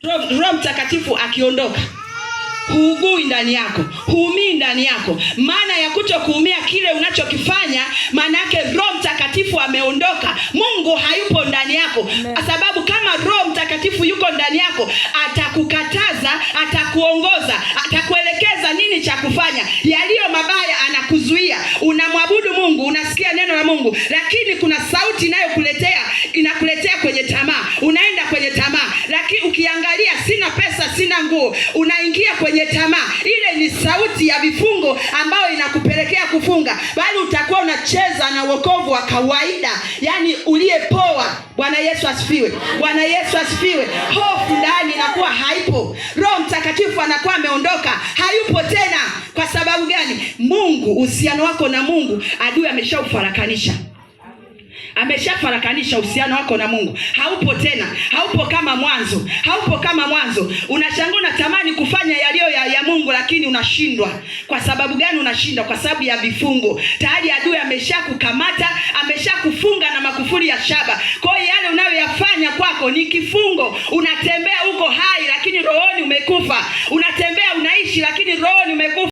Roho Mtakatifu akiondoka, huugui ndani yako, huumii ndani yako. Maana ya kutokuumia kile unachokifanya, maana yake Roho Mtakatifu ameondoka, Mungu hayupo ndani yako. Kwa sababu kama Roho Mtakatifu yuko ndani yako, atakukataza, atakuongoza, atakuelekeza nini cha kufanya. Yaliyo mabaya anakuzuia. Unamwabudu Mungu, unasikia neno la Mungu, lakini kuna sauti inakuletea kwenye tamaa. Unaenda kwenye tamaa, lakini ukiangalia sina pesa, sina nguo, unaingia kwenye tamaa. Ile ni sauti ya vifungo ambayo inakupelekea kufunga. Bali utakuwa unacheza na wokovu wa kawaida, yani uliyepoa. Bwana Yesu asifiwe. Bwana Yesu asifiwe. Hofu ndani inakuwa haipo. Roho Mtakatifu anakuwa ameondoka, hayupo tena. Kwa sababu gani? Mungu, uhusiano wako na Mungu adui ameshaufarakanisha. Ameshafarakanisha uhusiano wako na Mungu. Haupo tena. Haupo kama mwanzo. Haupo kama mwanzo. Unashangaa unatamani kufanya yaliyo ya Mungu, lakini unashindwa. Kwa sababu gani unashindwa? Kwa sababu ya vifungo. Tayari adui ameshakukamata, ameshakufunga na makufuri ya shaba. Kwa hiyo yale unayoyafanya kwako ni kifungo. Unatembea huko hai, lakini rohoni umekufa.